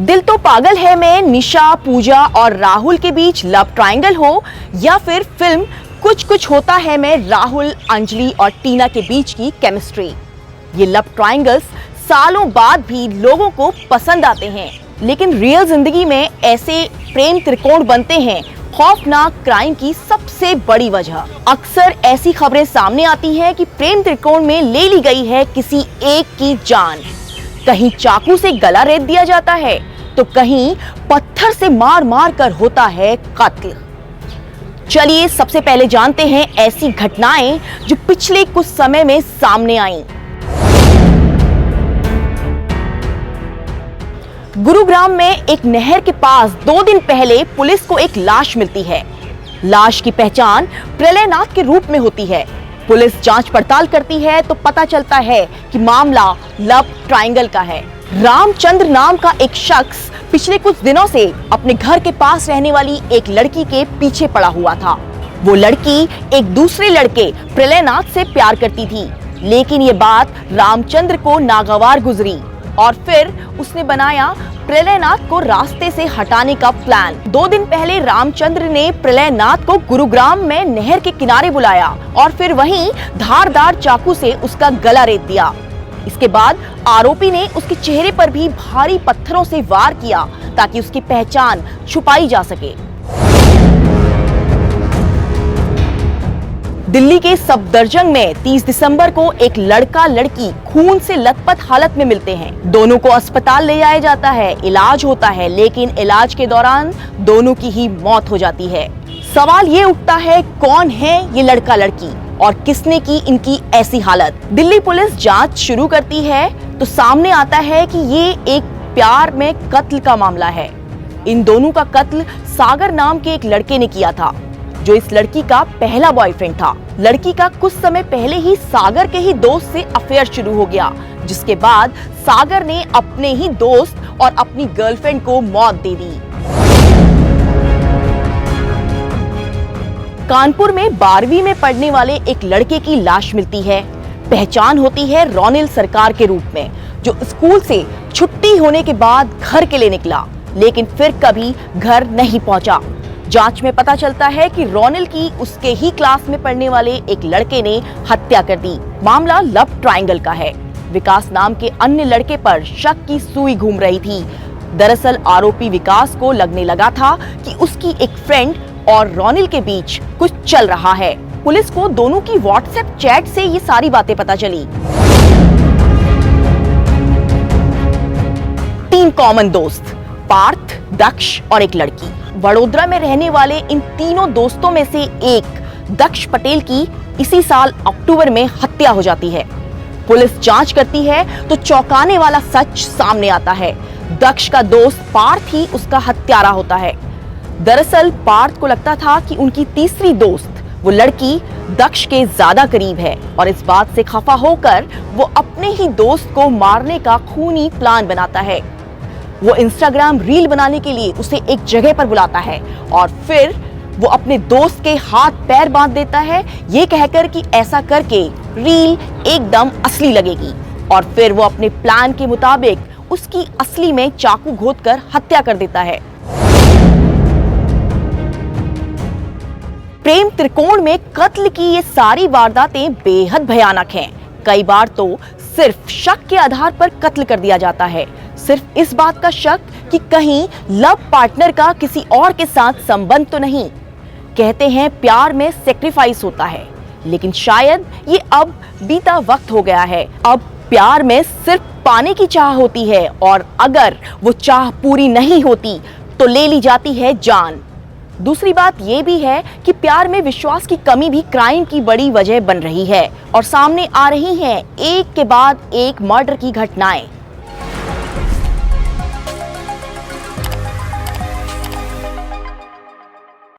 दिल तो पागल है में निशा, पूजा और राहुल के बीच लव ट्रायंगल हो या फिर फिल्म कुछ कुछ होता है में राहुल, अंजलि और टीना के बीच की केमिस्ट्री, ये लव ट्रायंगल्स सालों बाद भी लोगों को पसंद आते हैं। लेकिन रियल जिंदगी में ऐसे प्रेम त्रिकोण बनते हैं खौफनाक क्राइम की सबसे बड़ी वजह। अक्सर ऐसी खबरें सामने आती हैं कि प्रेम त्रिकोण में ले ली गई है किसी एक की जान। कहीं चाकू से गला रेत दिया जाता है तो कहीं पत्थर से मार मार कर होता है कत्ल। चलिए सबसे पहले जानते हैं ऐसी घटनाएं जो पिछले कुछ समय में सामने आईं। गुरुग्राम में एक नहर के पास 2 दिन पहले पुलिस को एक लाश मिलती है। लाश की पहचान प्रलयनाथ के रूप में होती है। पुलिस जांच पड़ताल करती है तो पता चलता है कि मामला लव ट्रायंगल का है। रामचंद्र नाम का एक शख्स पिछले कुछ दिनों से अपने घर के पास रहने वाली एक लड़की के पीछे पड़ा हुआ था। वो लड़की एक दूसरे लड़के प्रलयनाथ से प्यार करती थी, लेकिन ये बात रामचंद्र को नागवार गुजरी और फिर उसने बनाया प्रलयनाथ को रास्ते से हटाने का प्लान। 2 दिन पहले रामचंद्र ने प्रलयनाथ को गुरुग्राम में नहर के किनारे बुलाया और फिर वहीं धारदार चाकू से उसका गला रेत दिया। इसके बाद आरोपी ने उसके चेहरे पर भी भारी पत्थरों से वार किया ताकि उसकी पहचान छुपाई जा सके। दिल्ली के सफदरजंग में 30 दिसंबर को एक लड़का लड़की खून से लथपथ हालत में मिलते हैं। दोनों को अस्पताल ले जाया जाता है, इलाज होता है, लेकिन इलाज के दौरान दोनों की ही मौत हो जाती है। सवाल ये उठता है कौन है ये लड़का लड़की और किसने की इनकी ऐसी हालत। दिल्ली पुलिस जांच शुरू करती है तो सामने आता है कि ये एक प्यार में कत्ल का मामला है। इन दोनों का कत्ल सागर नाम के एक लड़के ने किया था जो इस लड़की का पहला बॉयफ्रेंड था। लड़की का कुछ समय पहले ही सागर के ही दोस्त से अफेयर शुरू हो गया, जिसके बाद सागर ने अपने ही दोस्त और अपनी गर्लफ्रेंड को मौत दे दी। कानपुर में 12वीं में पढ़ने वाले एक लड़के की लाश मिलती है। पहचान होती है रोनिल सरकार के रूप में, जो स्कूल से छुट्टी होने के बाद घर के लिए निकला, लेकिन फिर कभी घर नहीं पहुंचा। जांच में पता चलता है कि रोनिल की उसके ही क्लास में पढ़ने वाले एक लड़के ने हत्या कर दी। मामला लव ट्रायंगल का है। विकास नाम के अन्य लड़के पर शक की सुई घूम रही थी। दरअसल आरोपी विकास को लगने लगा था कि उसकी एक फ्रेंड और रोनिल के बीच कुछ चल रहा है। पुलिस को दोनों की व्हाट्सएप चैट से ये सारी बातें पता चली। 3 कॉमन दोस्त, पार्थ, दक्ष और एक लड़की। वडोदरा में रहने वाले इन तीनों दोस्तों में से एक दक्ष पटेल की इसी साल अक्टूबर में हत्या हो जाती है। पुलिस जांच करती है तो चौंकाने वाला सच सामने आता है। दक्ष का दोस्त पार्थ ही उसका हत्यारा होता है। दरअसल पार्थ को लगता था कि उनकी तीसरी दोस्त वो लड़की दक्ष के ज्यादा करीब है और इस बात से खफा होकर वो अपने ही दोस्त को मारने का खूनी प्लान बनाता है। वो इंस्टाग्राम रील बनाने के लिए उसे एक जगह पर बुलाता है और फिर वो अपने दोस्त के हाथ पैर बांध देता है, ये कहकर कि ऐसा करके रील एकदम असली लगेगी, और फिर वो अपने प्लान के मुताबिक उसकी असली में चाकू घोंचकर हत्या कर देता है। प्रेम त्रिकोण में कत्ल की ये सारी वारदातें बेहद भयानक हैं। कई बार तो सिर्फ शक के आधार पर कत्ल कर दिया जाता है, सिर्फ इस बात का शक कि कहीं लव पार्टनर का किसी और के साथ संबंध तो नहीं। कहते हैं प्यार में सेक्रीफाइस होता है, लेकिन शायद ये अब बीता वक्त हो गया है। अब प्यार में सिर्फ पाने की चाह होती है और अगर वो चाह पूरी नहीं होती तो ले ली जाती है जान। दूसरी बात ये भी है कि प्यार में विश्वास की कमी भी क्राइम की बड़ी वजह बन रही है और सामने आ रही हैं एक के बाद एक मर्डर की घटनाएं।